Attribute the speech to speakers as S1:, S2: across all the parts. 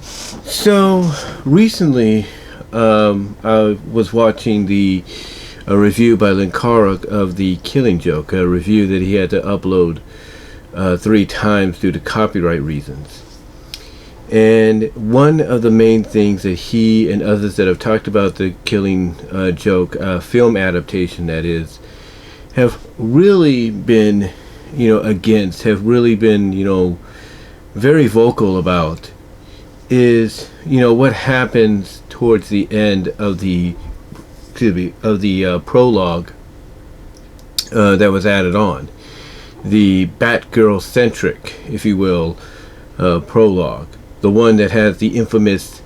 S1: So recently, I was watching a review by Linkara of the Killing Joke, a review that he had to upload 3 times due to copyright reasons. And one of the main things that he and others that have talked about the Killing Joke film adaptation, that is, have really been, against, have really been, very vocal about, is what happens towards the end of the prologue that was added on, the Batgirl centric, if you will, prologue, the one that has the infamous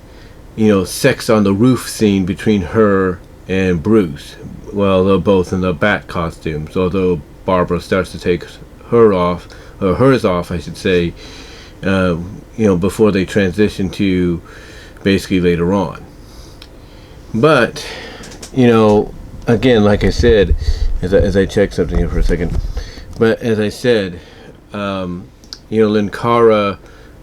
S1: sex on the roof scene between her and Bruce. Well, they're both in the bat costumes, although Barbara starts to take hers off, I should say, before they transition to basically later on. But, again, like I said, as I check something here for a second, but as I said, Linkara,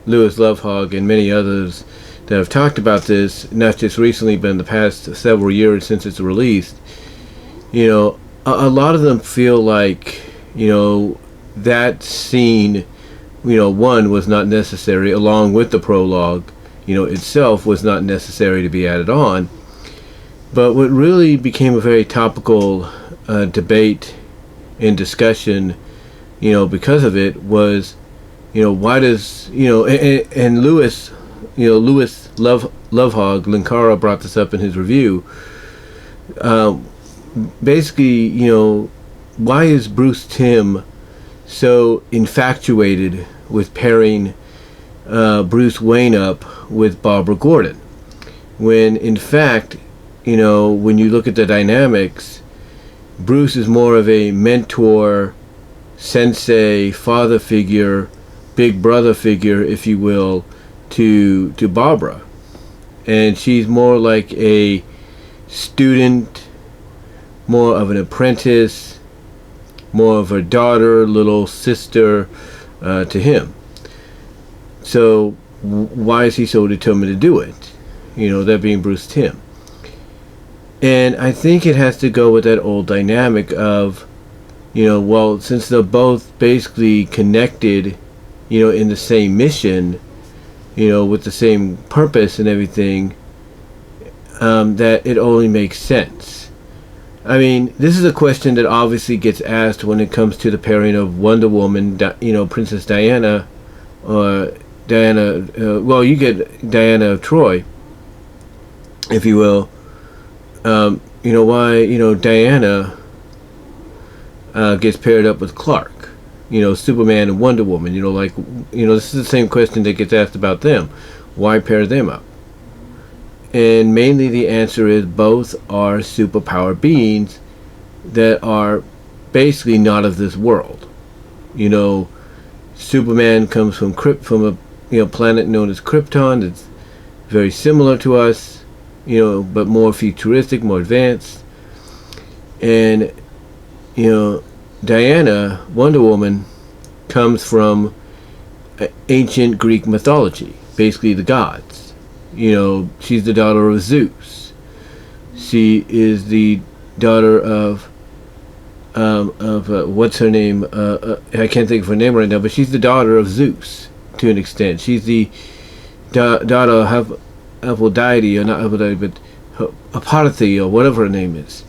S1: Lewis Lovehog, and many others that have talked about this, not just recently, but in the past several years since it's released, a lot of them feel like, that scene, one was not necessary, along with the prologue, itself was not necessary to be added on. But what really became a very topical debate and discussion, because of it, was, why does, and Lewis Lovehog, Linkara brought this up in his review. Basically, why is Bruce Timm so infatuated with pairing Bruce Wayne up with Barbara Gordon, when in fact, when you look at the dynamics, Bruce is more of a mentor, sensei, father figure, big brother figure, if you will, to Barbara, and she's more like a student, more of an apprentice, more of a daughter, little sister to him. So why is he so determined to do it? That being Bruce Timm. And I think it has to go with that old dynamic of, well, since they're both basically connected, in the same mission, with the same purpose and everything, that it only makes sense. I mean, this is a question that obviously gets asked when it comes to the pairing of Wonder Woman, Princess Diana, or Diana, well, you get Diana of Troy, if you will. Why, Diana gets paired up with Clark, Superman and Wonder Woman, this is the same question that gets asked about them. Why pair them up? And mainly the answer is both are superpower beings that are basically not of this world. Superman comes from a planet known as Krypton. It's very similar to us, but more futuristic, more advanced. And Diana, Wonder Woman, comes from ancient Greek mythology, basically the gods. She's the daughter of Zeus. She is the daughter of what's her name? I can't think of her name right now, but she's the daughter of Zeus to an extent. She's the daughter of Aphrodite, or not Aphrodite, but Hippolyte, or whatever her name is.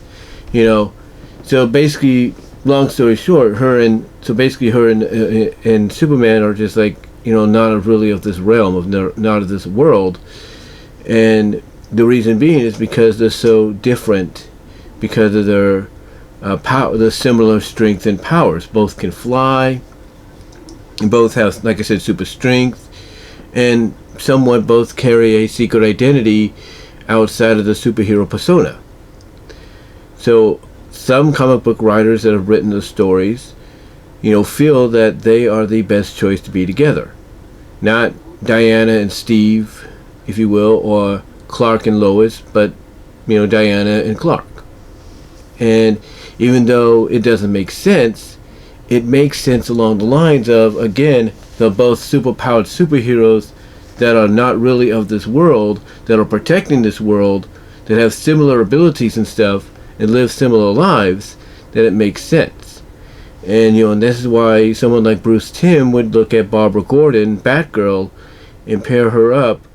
S1: So basically, long story short, her and Superman are just like, not really of this realm, not of this world. And the reason being is because they're so different, because of their the similar strength and powers. Both can fly, and both have, like I said, super strength, and somewhat both carry a secret identity outside of the superhero persona. So some comic book writers that have written the stories, feel that they are the best choice to be together. Not Diana and Steve, if you will, or Clark and Lois, but, Diana and Clark. And even though it doesn't make sense, it makes sense along the lines of, again, they're both superpowered superheroes that are not really of this world, that are protecting this world, that have similar abilities and stuff, and live similar lives, that it makes sense. And and this is why someone like Bruce Timm would look at Barbara Gordon, Batgirl, and pair her up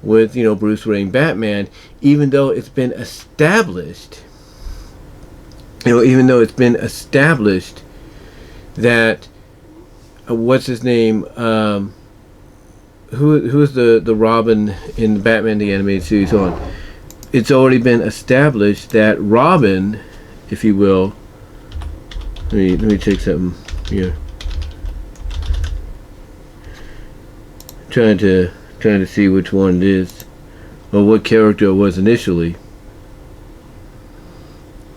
S1: with Bruce Wayne, Batman, even though it's been established. Even though it's been established that what's his name? Who's the Robin in Batman the Animated Series on? It's already been established that Robin, if you will. Let me check something here. Trying to see which one it is, or what character it was initially.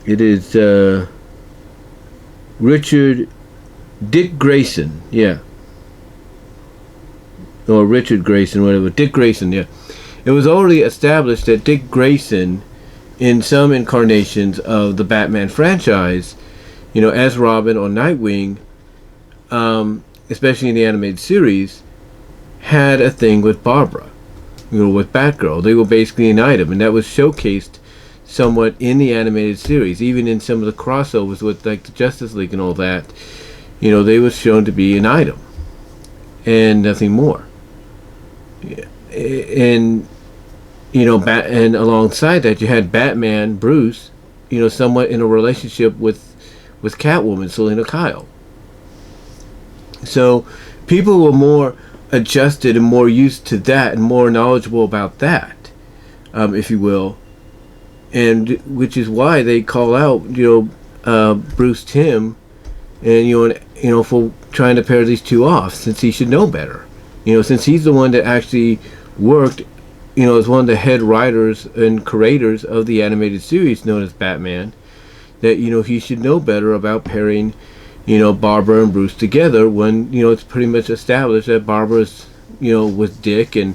S1: It is Dick Grayson, yeah. Or Richard Grayson, whatever. Dick Grayson, yeah. It was already established that Dick Grayson, in some incarnations of the Batman franchise, as Robin or Nightwing, especially in the animated series, had a thing with Barbara, with Batgirl. They were basically an item, and that was showcased somewhat in the animated series, even in some of the crossovers with like the Justice League and all that. They were shown to be an item and nothing more. And and alongside that, you had Batman, Bruce, somewhat in a relationship with Catwoman, Selina Kyle. So people were more adjusted and more used to that and more knowledgeable about that, if you will, and which is why they call out Bruce Timm and for trying to pair these two off, since he should know better, since he's the one that actually worked as one of the head writers and creators of the animated series known as Batman, that he should know better about pairing Barbara and Bruce together when it's pretty much established that Barbara's with Dick and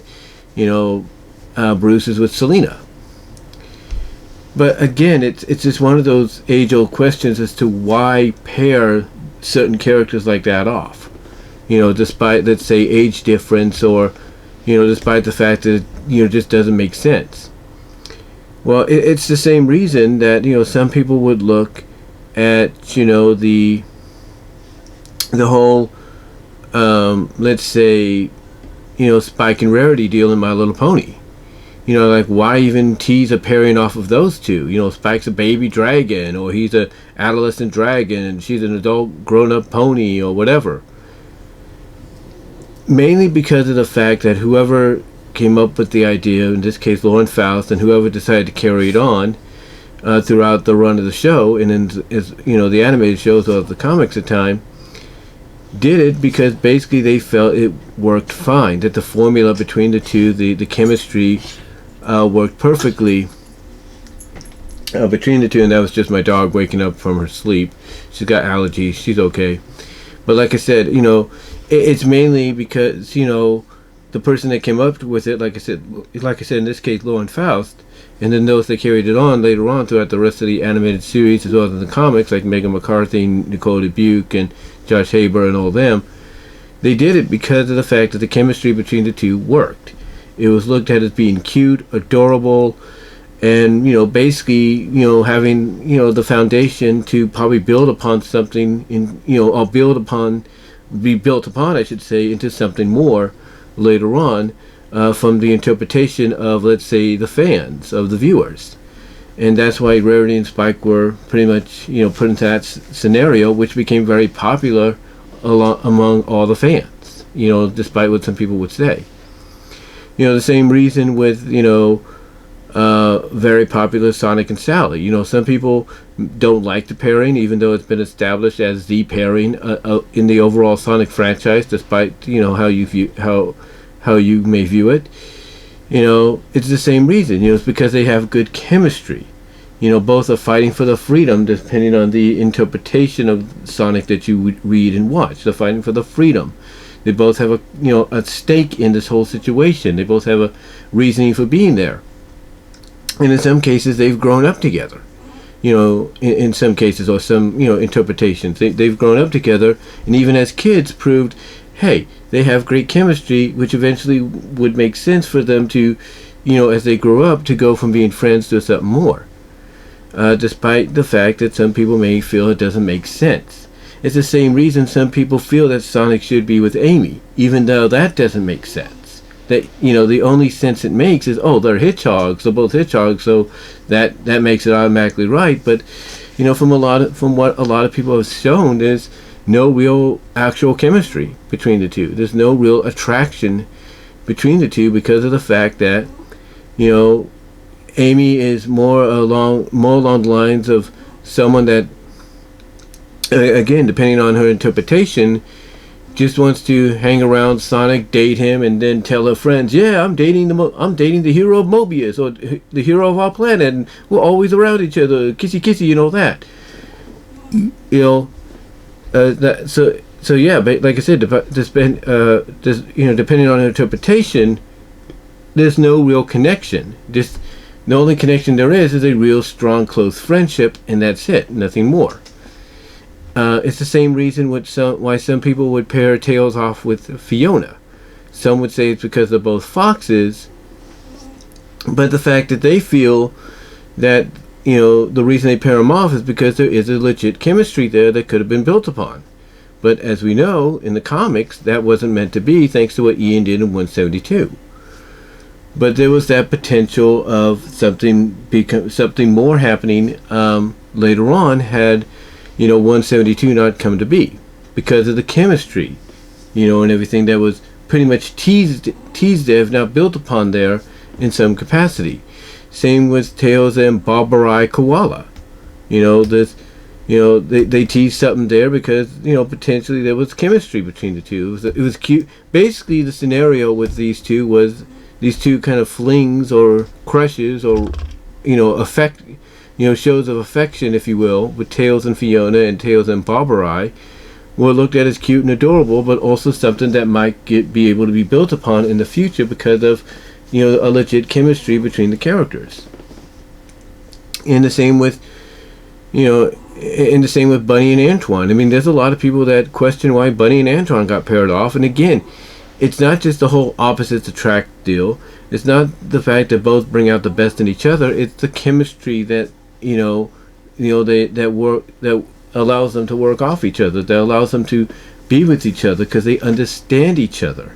S1: Bruce is with Selina. But again, it's just one of those age-old questions as to why pair certain characters like that off, despite, let's say, age difference, or despite the fact that it just doesn't make sense. Well, it's the same reason that some people would look at the whole let's say Spike and Rarity deal in My Little Pony. Like, why even tease a pairing off of those two? Spike's a baby dragon, or he's a adolescent dragon and she's an adult grown-up pony, or whatever. Mainly because of the fact that whoever came up with the idea, in this case Lauren Faust, and whoever decided to carry it on throughout the run of the show, and then the animated shows or the comics at the time, did it because basically they felt it worked fine, that the formula between the two, the chemistry worked perfectly between the two. And that was just my dog waking up from her sleep. She's got allergies, she's okay. But like I said, it's mainly because the person that came up with it, like I said in this case, Lauren Faust, and then those that carried it on later on throughout the rest of the animated series as well as in the comics, like Megan McCarthy, Nicole Dubuque, and Josh Haber, and all them. They did it because of the fact that the chemistry between the two worked. It was looked at as being cute, adorable, and basically having the foundation to probably build upon something or be built upon, I should say, into something more later on, from the interpretation of, let's say, the fans, of the viewers. And that's why Rarity and Spike were pretty much put into that scenario, which became very popular among all the fans, despite what some people would say. The same reason with very popular Sonic and Sally. Some people don't like the pairing, even though it's been established as the pairing in the overall Sonic franchise, despite how you may view it. It's the same reason. It's because they have good chemistry. Both are fighting for the freedom, depending on the interpretation of Sonic that you read and watch. They're fighting for the freedom. They both have a stake in this whole situation. They both have a reasoning for being there. And in some cases, they've grown up together. In some cases, or some interpretations, they've grown up together, and even as kids proved, hey, they have great chemistry, which eventually would make sense for them to, as they grow up, to go from being friends to something more. Despite the fact that some people may feel it doesn't make sense. It's the same reason some people feel that Sonic should be with Amy, even though that doesn't make sense. That, the only sense it makes is, oh, they're hedgehogs, they're both hedgehogs, so that makes it automatically right. But, from what a lot of people have shown, there's no real actual chemistry between the two. There's no real attraction between the two because of the fact that, Amy is more along the lines of someone that, again, depending on her interpretation, just wants to hang around Sonic, date him, and then tell her friends, "Yeah, I'm dating the hero of Mobius, or the hero of our planet, and we're always around each other, kissy kissy, that." So yeah, but like I said, depending on her interpretation, there's no real connection. Just the only connection there is a real strong, close friendship, and that's it, nothing more. It's the same reason why some people would pair Tails off with Fiona. Some would say it's because they're both foxes, but the fact that they feel that, the reason they pair them off is because there is a legit chemistry there that could have been built upon. But as we know, in the comics, that wasn't meant to be, thanks to what Ian did in 172. But there was that potential of something more happening later on had 172 not come to be, because of the chemistry, and everything that was pretty much teased there, if not built upon there in some capacity. Same with Tails and Barbarai Koala. They teased something there because, potentially there was chemistry between the two. It was cute. Basically, the scenario with these two was these two kind of flings or crushes or, shows of affection, if you will, with Tails and Fiona and Tails and Barbarai, were looked at as cute and adorable, but also something that might be able to be built upon in the future because of, a legit chemistry between the characters. And the same with, Bunny and Antron. I mean, there's a lot of people that question why Bunny and Antron got paired off, and again, it's not just the whole opposites attract deal. It's not the fact that both bring out the best in each other. It's the chemistry that that allows them to work off each other. That allows them to be with each other because they understand each other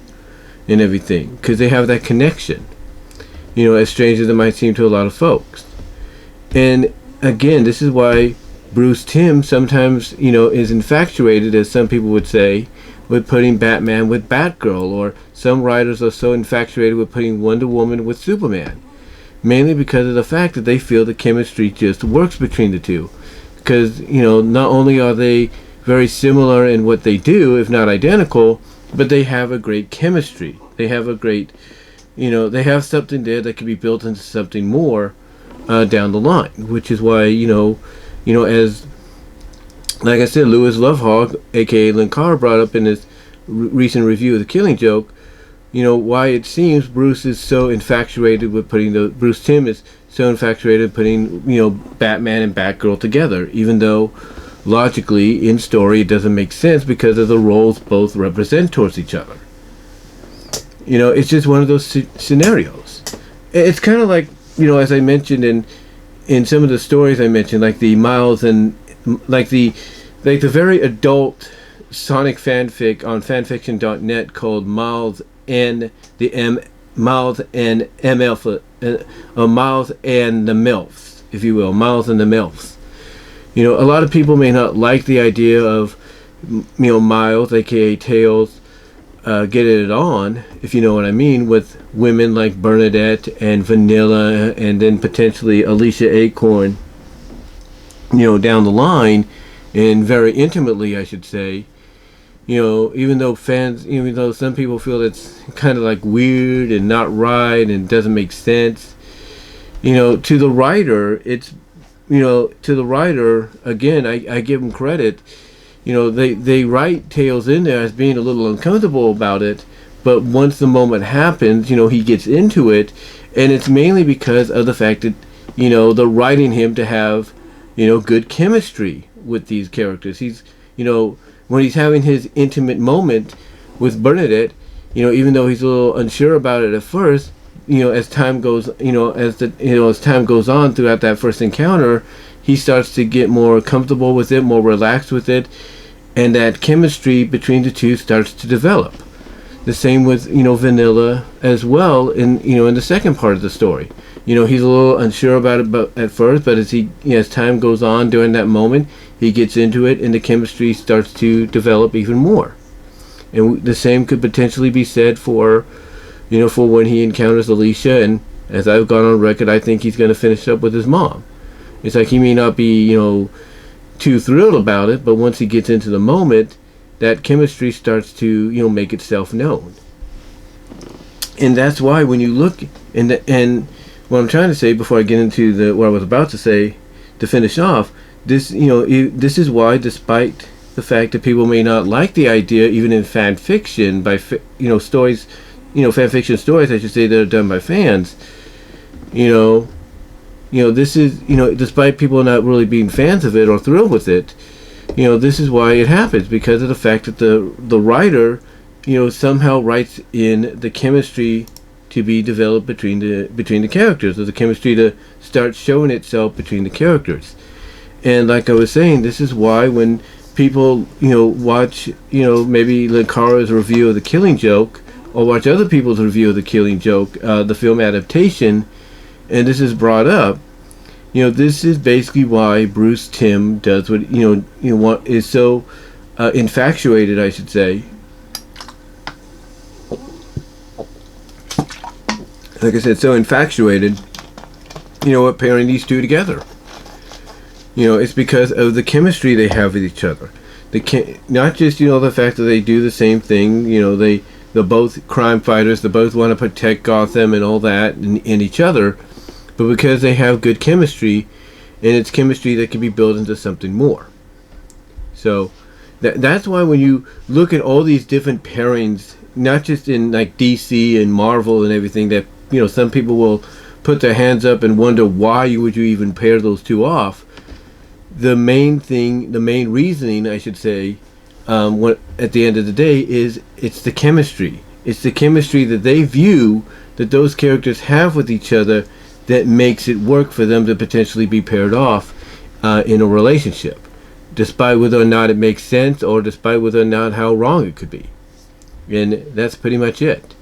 S1: and everything. Because they have that connection. As strange as it might seem to a lot of folks. And again, this is why Bruce Timm sometimes is infatuated, as some people would say, with putting Batman with Batgirl, or some writers are so infatuated with putting Wonder Woman with Superman, mainly because of the fact that they feel the chemistry just works between the two, because not only are they very similar in what they do, if not identical, but they have a great chemistry. They have a great, they have something there that can be built into something more down the line, which is why as like I said, Louis Lovehog, aka Linkara, brought up in his recent review of The Killing Joke, why it seems Bruce Timm is so infatuated with putting Batman and Batgirl together, even though logically in story it doesn't make sense because of the roles both represent towards each other. It's just one of those scenarios. It's kind of like, as I mentioned in some of the stories I mentioned, like the Miles and like the very adult Sonic fanfic on fanfiction.net called Miles and the MILFs, if you will, Miles and the MILFs. A lot of people may not like the idea of Miles, aka Tails, getting it on, if you know what I mean, with women like Bernadette and Vanilla, and then potentially Alicia Acorn, down the line, and very intimately, I should say. Even though some people feel it's kind of like weird and not right and doesn't make sense, to the writer, again, I give him credit. They write Tails in there as being a little uncomfortable about it, but once the moment happens, he gets into it, and it's mainly because of the fact that, they're writing him to have, good chemistry with these characters. He's, when he's having his intimate moment with Bernadette, even though he's a little unsure about it at first, as time goes, as time goes on throughout that first encounter, he starts to get more comfortable with it, more relaxed with it, and that chemistry between the two starts to develop. The same with Vanilla as well in the second part of the story. He's a little unsure about it at first, but as time goes on during that moment, he gets into it, and the chemistry starts to develop even more. And the same could potentially be said for when he encounters Alicia. And as I've gone on record, I think he's going to finish up with his mom. It's like he may not be too thrilled about it, but once he gets into the moment, that chemistry starts to make itself known. And that's why when you look and what I'm trying to say before I get into what I was about to say to finish off, this is why, despite the fact that people may not like the idea, even in fan fiction, by stories, fan fiction stories, I should say, that are done by fans, this is despite people not really being fans of it or thrilled with it, this is why it happens, because of the fact that the writer somehow writes in the chemistry to be developed between the characters, or the chemistry to start showing itself between the characters. And like I was saying, this is why when people watch maybe Linkara's review of The Killing Joke, or watch other people's review of The Killing Joke, the film adaptation, and this is brought up, this is basically why Bruce Timm does what is so infatuated, I should say. Like I said, so infatuated, with pairing these two together. It's because of the chemistry they have with each other. Not just the fact that they do the same thing. They're both crime fighters. They both want to protect Gotham and all that, and each other. But because they have good chemistry, and it's chemistry that can be built into something more. So that's why when you look at all these different pairings, not just in like DC and Marvel and everything, that some people will put their hands up and wonder why would you even pair those two off. The main reasoning, I should say, at the end of the day, is it's the chemistry. It's the chemistry that they view that those characters have with each other that makes it work for them to potentially be paired off in a relationship, despite whether or not it makes sense, or despite whether or not how wrong it could be. And that's pretty much it.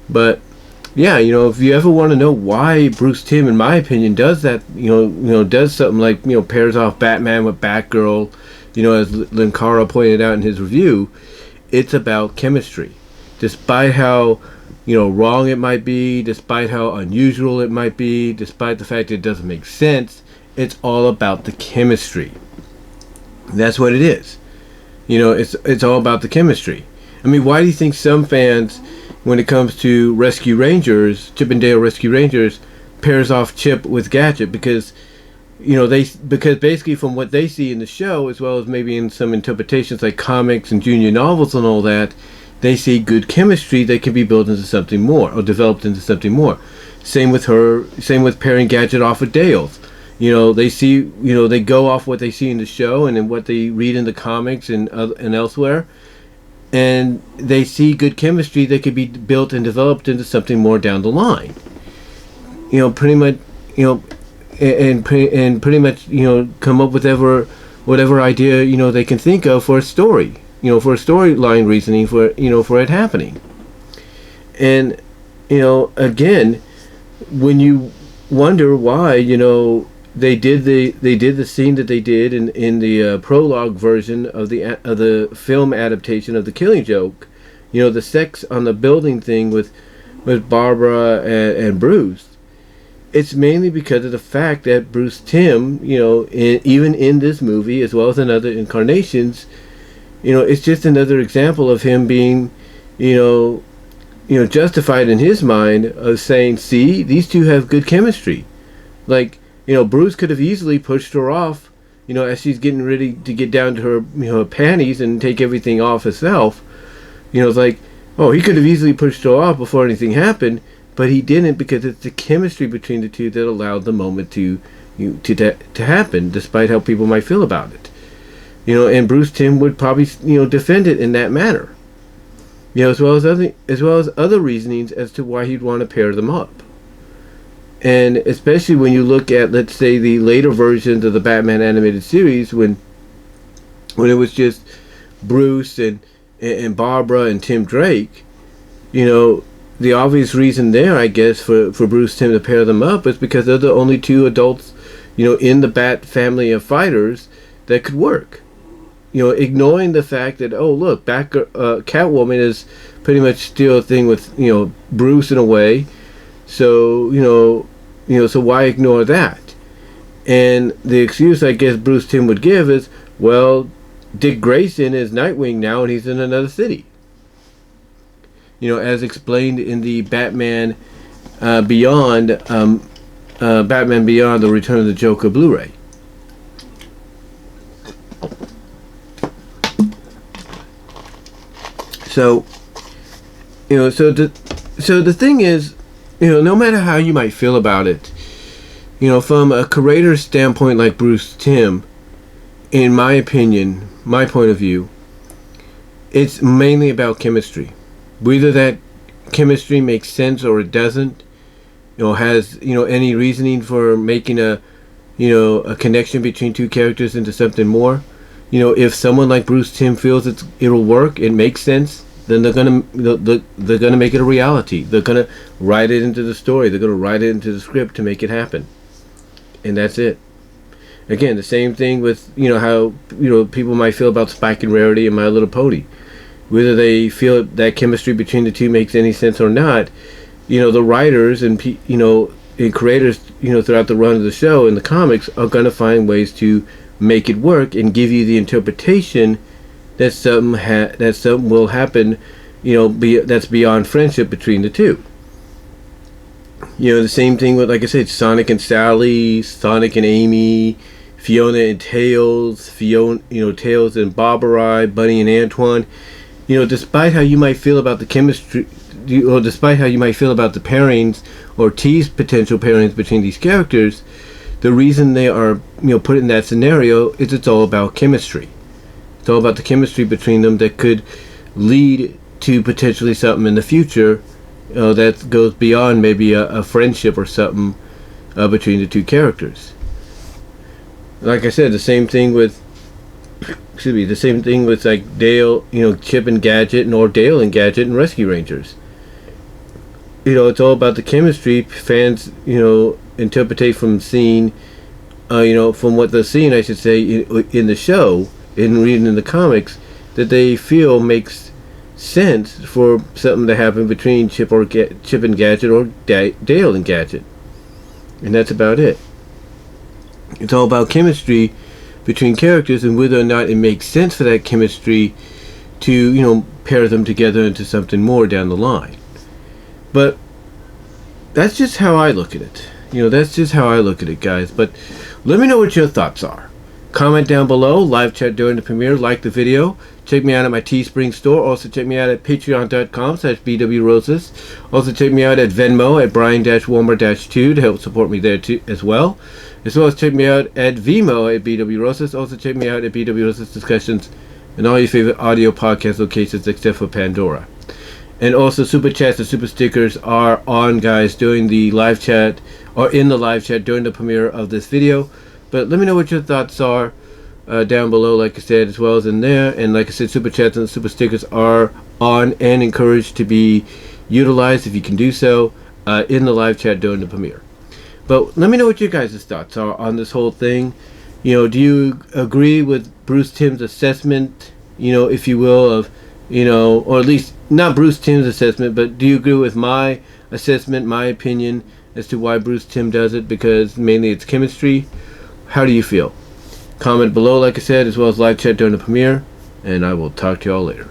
S1: But yeah, if you ever want to know why Bruce Timm, in my opinion, does that, does something like, pairs off Batman with Batgirl, as Linkara pointed out in his review, it's about chemistry. Despite how, wrong it might be, despite how unusual it might be, despite the fact that it doesn't make sense, it's all about the chemistry. That's what it is. It's all about the chemistry. I mean, why do you think some fans, when it comes to Rescue Rangers, Chip and Dale Rescue Rangers, pairs off Chip with Gadget? Because because basically from what they see in the show, as well as maybe in some interpretations like comics and junior novels and all that, they see good chemistry that can be built into something more, or developed into something more. Same with pairing Gadget off with Dale. They see, they go off what they see in the show and in what they read in the comics and elsewhere, and they see good chemistry that could be built and developed into something more down the line. Pretty much, and pretty much, come up with whatever idea they can think of for a story, for a storyline reasoning for it happening. And again, when you wonder why they did the scene that they did in the prologue version of the film adaptation of The Killing Joke, the sex on the building thing with Barbara and Bruce, it's mainly because of the fact that Bruce Timm, even in this movie as well as in other incarnations, it's just another example of him being, justified in his mind of saying, see, these two have good chemistry. Like, Bruce could have easily pushed her off, as she's getting ready to get down to her, her panties and take everything off herself. It's like, oh, he could have easily pushed her off before anything happened, but he didn't, because it's the chemistry between the two that allowed the moment to happen, despite how people might feel about it. And Bruce Timm would probably, defend it in that manner. You know, as well as other reasonings as to why he'd want to pair them up. And especially when you look at, let's say, the later versions of the Batman animated series, when it was just Bruce and Barbara and Tim Drake, you know, the obvious reason there, I guess, for Bruce Timm to pair them up is because they're the only two adults, you know, in the Bat family of fighters that could work. You know, ignoring the fact that, oh, look, Catwoman is pretty much still a thing with, you know, Bruce in a way. So, so why ignore that? And the excuse I guess Bruce Timm would give is, well, Dick Grayson is Nightwing now and he's in another city. You know, as explained in the Batman Beyond, Batman Beyond: The Return of the Joker Blu-ray. So, you know, so the thing is, you know, no matter how you might feel about it, you know, from a creator's standpoint like Bruce Timm, in my opinion, my point of view, it's mainly about chemistry. Whether that chemistry makes sense or it doesn't, you know, has, you know, any reasoning for making a connection between two characters into something more. You know, if someone like Bruce Timm feels it'll work, it makes sense, then they're gonna make it a reality. They're gonna write it into the story. They're gonna write it into the script to make it happen, and that's it. Again, the same thing with, you know, how, you know, people might feel about Spike and Rarity and My Little Pony. Whether they feel that chemistry between the two makes any sense or not, you know, the writers and and creators, you know, throughout the run of the show and the comics are gonna find ways to make it work and give you the interpretation that something will happen, you know, that's beyond friendship between the two. You know, the same thing with, like I said, Sonic and Sally, Sonic and Amy, Fiona and Tails, Tails and Bobberai, Bunny and Antron. You know, despite how you might feel about the chemistry, or despite how you might feel about the pairings or tease potential pairings between these characters, the reason they are, you know, put in that scenario is it's all about chemistry. It's all about the chemistry between them that could lead to potentially something in the future, that goes beyond maybe a friendship or something between the two characters. Like I said, the same thing with like Dale, you know, Chip and Gadget, or Dale and Gadget and Rescue Rangers. You know, it's all about the chemistry. Fans, you know, interpretate from seeing, from what they're seeing, I should say, in the show, in reading in the comics, that they feel makes sense for something to happen between Chip and Gadget, or Dale and Gadget, and that's about it. It's all about chemistry between characters and whether or not it makes sense for that chemistry to, you know, pair them together into something more down the line. But that's just how I look at it. You know, that's just how I look at it, guys. But let me know what your thoughts are. Comment down below, live chat during the premiere, like the video. Check me out at my Teespring store. Also check me out at patreon.com/bwroses. Also check me out at Venmo at Brian-Walmer-2 to help support me there too, as well as check me out at VENMO at bwroses. Also check me out at bwroses discussions and all your favorite audio podcast locations except for Pandora. And also, super chats and super stickers are on, guys, during the live chat, or in the live chat during the premiere of this video. But let me know what your thoughts are down below, like I said, as well as in there. And like I said, super chats and super stickers are on and encouraged to be utilized, if you can do so, in the live chat during the premiere. But let me know what your guys' thoughts are on this whole thing. You know, do you agree with Bruce Timm's assessment, you know, if you will, of, you know, or at least not Bruce Timm's assessment, but do you agree with my assessment, my opinion as to why Bruce Timm does it? Because mainly it's chemistry. How do you feel? Comment below, like I said, as well as live chat during the premiere, and I will talk to y'all later.